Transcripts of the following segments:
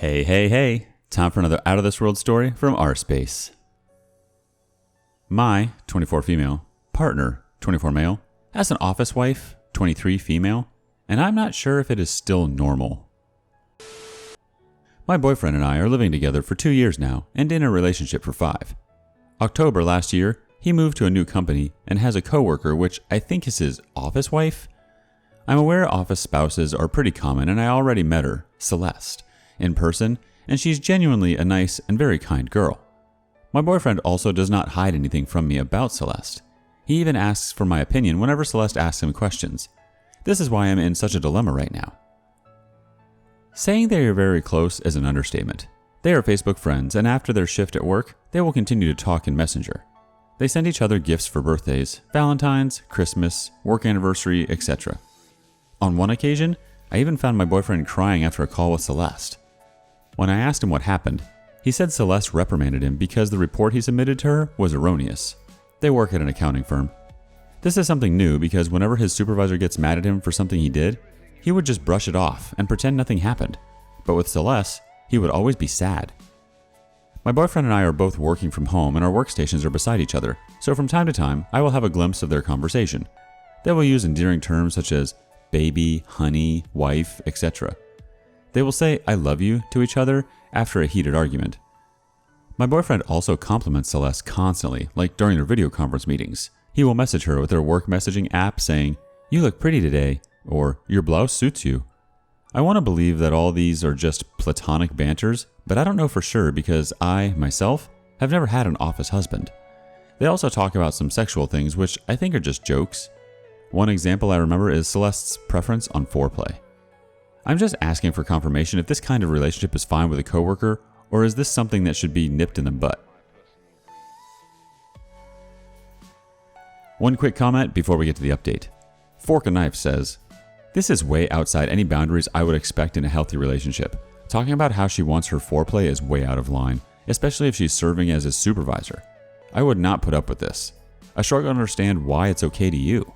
Hey, hey, hey. Time for another out of this world story from rSpace. My, 24 female, partner, 24 male, has an office wife, 23 female, and I'm not sure if it is still normal. My boyfriend and I are living together for 2 years now and in a relationship for 5. October last year, he moved to a new company and has a coworker which I think is his office wife. I'm aware office spouses are pretty common and I already met her, Celeste, in person, and she's genuinely a nice and very kind girl. My boyfriend also does not hide anything from me about Celeste. He even asks for my opinion whenever Celeste asks him questions. This is why I'm in such a dilemma right now. Saying they are very close is an understatement. They are Facebook friends, and after their shift at work, they will continue to talk in Messenger. They send each other gifts for birthdays, Valentine's, Christmas, work anniversary, etc. On one occasion, I even found my boyfriend crying after a call with Celeste. When I asked him what happened, he said Celeste reprimanded him because the report he submitted to her was erroneous. They work at an accounting firm. This is something new because whenever his supervisor gets mad at him for something he did, he would just brush it off and pretend nothing happened. But with Celeste, he would always be sad. My boyfriend and I are both working from home and our workstations are beside each other, so from time to time, I will have a glimpse of their conversation. They will use endearing terms such as baby, honey, wife, etc. They will say I love you to each other after a heated argument. My boyfriend also compliments Celeste constantly, like during their video conference meetings. He will message her with their work messaging app saying, "You look pretty today," or "Your blouse suits you." I want to believe that all these are just platonic banters, but I don't know for sure because I, myself, have never had an office husband. They also talk about some sexual things which I think are just jokes. One example I remember is Celeste's preference on foreplay. I'm just asking for confirmation if this kind of relationship is fine with a coworker, or is this something that should be nipped in the butt? One quick comment before we get to the update. Fork a Knife says, "This is way outside any boundaries I would expect in a healthy relationship. Talking about how she wants her foreplay is way out of line, especially if she's serving as his supervisor. I would not put up with this. I struggle to understand why it's okay to you."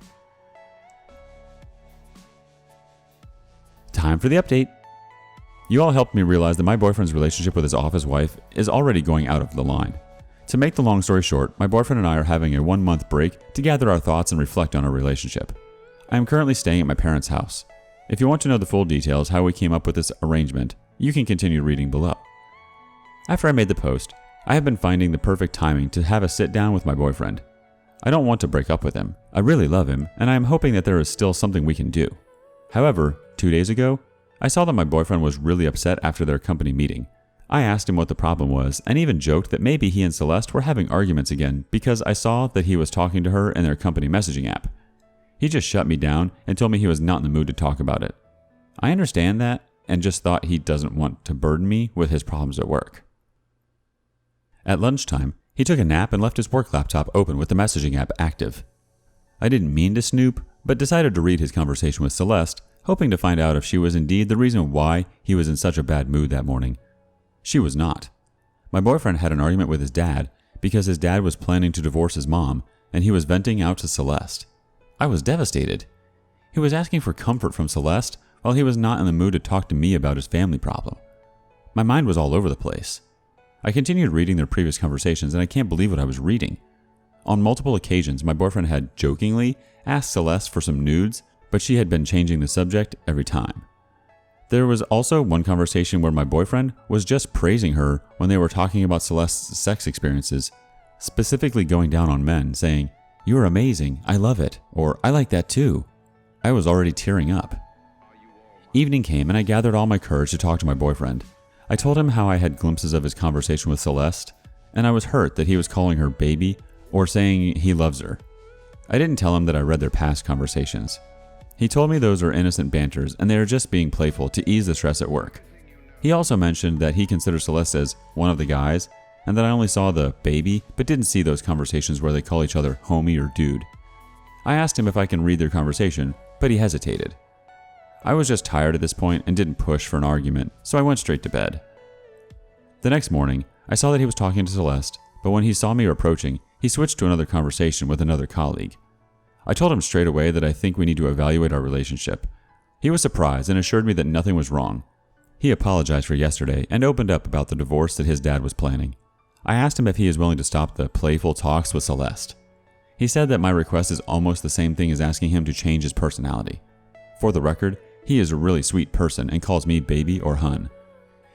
Time for the update. You all helped me realize that my boyfriend's relationship with his office wife is already going out of the line. To make the long story short, my boyfriend and I are having a 1-month break to gather our thoughts and reflect on our relationship. I am currently staying at my parents' house. If you want to know the full details how we came up with this arrangement, you can continue reading below. After I made the post, I have been finding the perfect timing to have a sit down with my boyfriend. I don't want to break up with him. I really love him, and I am hoping that there is still something we can do. However, 2 days ago, I saw that my boyfriend was really upset after their company meeting. I asked him what the problem was and even joked that maybe he and Celeste were having arguments again because I saw that he was talking to her in their company messaging app. He just shut me down and told me he was not in the mood to talk about it. I understand that and just thought he doesn't want to burden me with his problems at work. At lunchtime, he took a nap and left his work laptop open with the messaging app active. I didn't mean to snoop, but decided to read his conversation with Celeste, hoping to find out if she was indeed the reason why he was in such a bad mood that morning. She was not. My boyfriend had an argument with his dad because his dad was planning to divorce his mom and he was venting out to Celeste. I was devastated. He was asking for comfort from Celeste while he was not in the mood to talk to me about his family problem. My mind was all over the place. I continued reading their previous conversations and I can't believe what I was reading. On multiple occasions, my boyfriend had jokingly asked Celeste for some nudes, but she had been changing the subject every time. There was also one conversation where my boyfriend was just praising her when they were talking about Celeste's sex experiences, specifically going down on men, saying, "You are amazing, I love it," or "I like that too." I was already tearing up. Evening came and I gathered all my courage to talk to my boyfriend. I told him how I had glimpses of his conversation with Celeste, and I was hurt that he was calling her baby or saying he loves her. I didn't tell him that I read their past conversations. He told me those are innocent banters and they are just being playful to ease the stress at work. He also mentioned that he considers Celeste as one of the guys and that I only saw the baby but didn't see those conversations where they call each other homie or dude. I asked him if I can read their conversation, but he hesitated. I was just tired at this point and didn't push for an argument, so I went straight to bed. The next morning, I saw that he was talking to Celeste, but when he saw me approaching, he switched to another conversation with another colleague. I told him straight away that I think we need to evaluate our relationship. He was surprised and assured me that nothing was wrong. He apologized for yesterday and opened up about the divorce that his dad was planning. I asked him if he is willing to stop the playful talks with Celeste. He said that my request is almost the same thing as asking him to change his personality. For the record, he is a really sweet person and calls me baby or hun.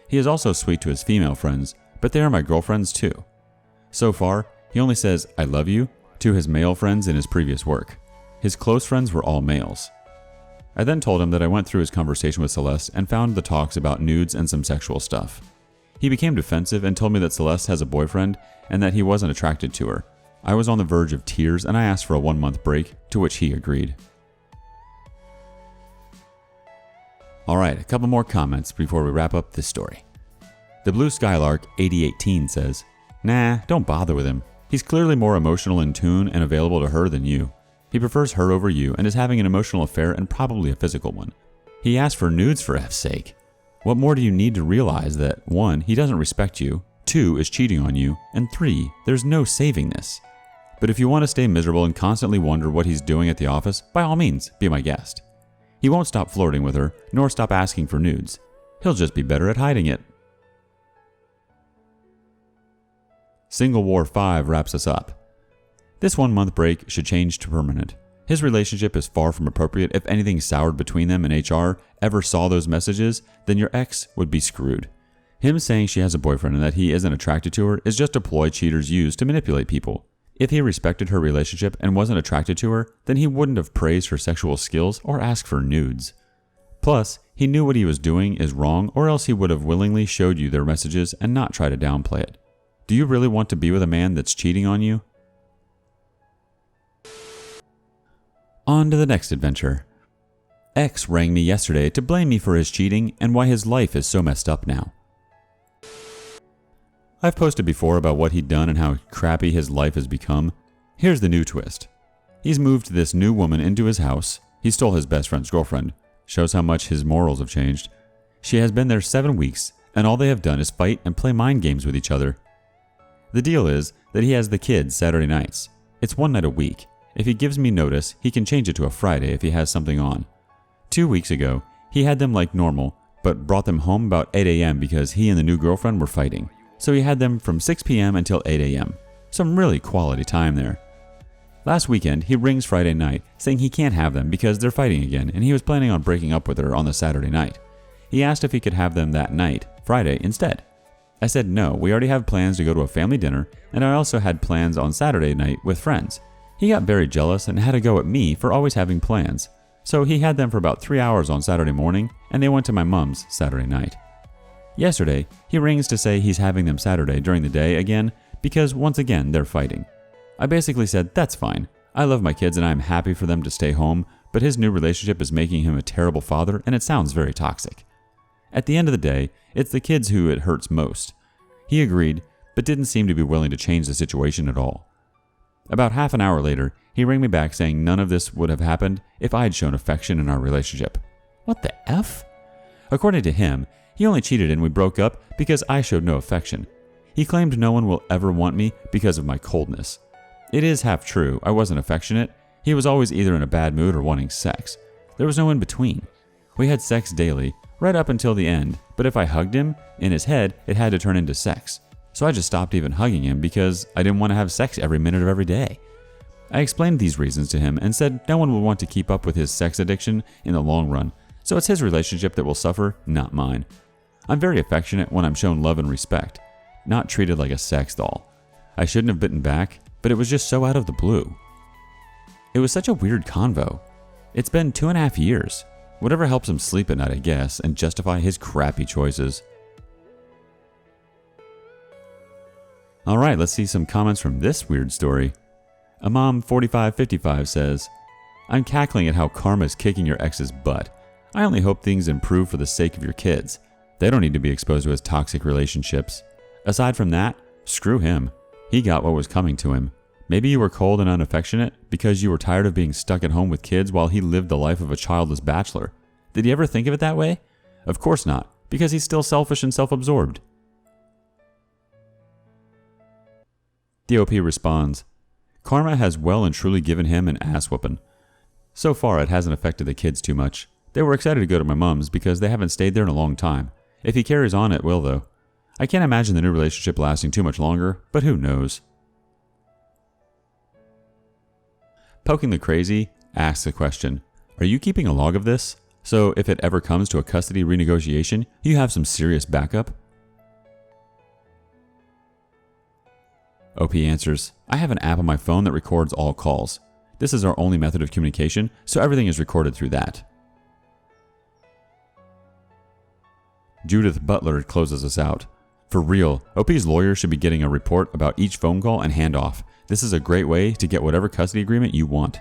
He is also sweet to his female friends, but they are my girlfriends too. So far, he only says "I love you" to his male friends in his previous work. His close friends were all males. I then told him that I went through his conversation with Celeste and found the talks about nudes and some sexual stuff. He became defensive and told me that Celeste has a boyfriend and that he wasn't attracted to her. I was on the verge of tears and I asked for a 1-month break, to which he agreed. Alright, a couple more comments before we wrap up this story. The Blue Skylark 8018 says, "Nah, don't bother with him. He's clearly more emotional in tune and available to her than you. He prefers her over you and is having an emotional affair and probably a physical one. He asked for nudes for F's sake. What more do you need to realize that 1. He doesn't respect you, 2. is cheating on you, and 3. there's no saving this. But if you want to stay miserable and constantly wonder what he's doing at the office, by all means, be my guest. He won't stop flirting with her, nor stop asking for nudes. He'll just be better at hiding it." Single War 5 wraps us up. This 1-month break should change to permanent. His relationship is far from appropriate. If anything soured between them and HR ever saw those messages, then your ex would be screwed. Him saying she has a boyfriend and that he isn't attracted to her is just a ploy cheaters use to manipulate people. If he respected her relationship and wasn't attracted to her, then he wouldn't have praised her sexual skills or asked for nudes. Plus, he knew what he was doing is wrong, or else he would have willingly showed you their messages and not try to downplay it. Do you really want to be with a man that's cheating on you? On to the next adventure. X rang me yesterday to blame me for his cheating and why his life is so messed up now. I've posted before about what he'd done and how crappy his life has become. Here's the new twist. He's moved this new woman into his house. He stole his best friend's girlfriend. Shows how much his morals have changed. She has been there 7 weeks, and all they have done is fight and play mind games with each other. The deal is that he has the kids Saturday nights. It's 1 night a week. If he gives me notice, he can change it to a Friday if he has something on. 2 weeks ago, he had them like normal, but brought them home about 8 a.m. because he and the new girlfriend were fighting. So he had them from 6 p.m. until 8 a.m. Some really quality time there. Last weekend, he rings Friday night saying he can't have them because they're fighting again and he was planning on breaking up with her on the Saturday night. He asked if he could have them that night, Friday, instead. I said no, we already have plans to go to a family dinner and I also had plans on Saturday night with friends. He got very jealous and had a go at me for always having plans. So he had them for about 3 hours on Saturday morning and they went to my mom's Saturday night. Yesterday, he rings to say he's having them Saturday during the day again because once again they're fighting. I basically said that's fine. I love my kids and I'm happy for them to stay home, but his new relationship is making him a terrible father and it sounds very toxic. At the end of the day, it's the kids who it hurts most. He agreed, but didn't seem to be willing to change the situation at all. About half an hour later, he rang me back saying none of this would have happened if I had shown affection in our relationship. What the F? According to him, he only cheated and we broke up because I showed no affection. He claimed no one will ever want me because of my coldness. It is half true, I wasn't affectionate. He was always either in a bad mood or wanting sex. There was no in between. We had sex daily, right up until the end, but if I hugged him, in his head, it had to turn into sex. So I just stopped even hugging him because I didn't want to have sex every minute of every day. I explained these reasons to him and said no one would want to keep up with his sex addiction in the long run, so it's his relationship that will suffer, not mine. I'm very affectionate when I'm shown love and respect, not treated like a sex doll. I shouldn't have bitten back, but it was just so out of the blue. It was such a weird convo. It's been 2.5 years. Whatever helps him sleep at night, I guess, and justify his crappy choices. Alright, let's see some comments from this weird story. Imam4555 says, I'm cackling at how karma is kicking your ex's butt. I only hope things improve for the sake of your kids. They don't need to be exposed to his toxic relationships. Aside from that, screw him. He got what was coming to him. Maybe you were cold and unaffectionate because you were tired of being stuck at home with kids while he lived the life of a childless bachelor. Did he ever think of it that way? Of course not, because he's still selfish and self-absorbed. DOP responds, Karma has well and truly given him an ass whooping. So far, it hasn't affected the kids too much. They were excited to go to my mom's because they haven't stayed there in a long time. If he carries on, it will, though. I can't imagine the new relationship lasting too much longer, but who knows? Poking the Crazy asks a question. Are you keeping a log of this? So if it ever comes to a custody renegotiation, you have some serious backup? OP answers, I have an app on my phone that records all calls. This is our only method of communication, so everything is recorded through that. Judith Butler closes us out. For real, OP's lawyer should be getting a report about each phone call and handoff. This is a great way to get whatever custody agreement you want.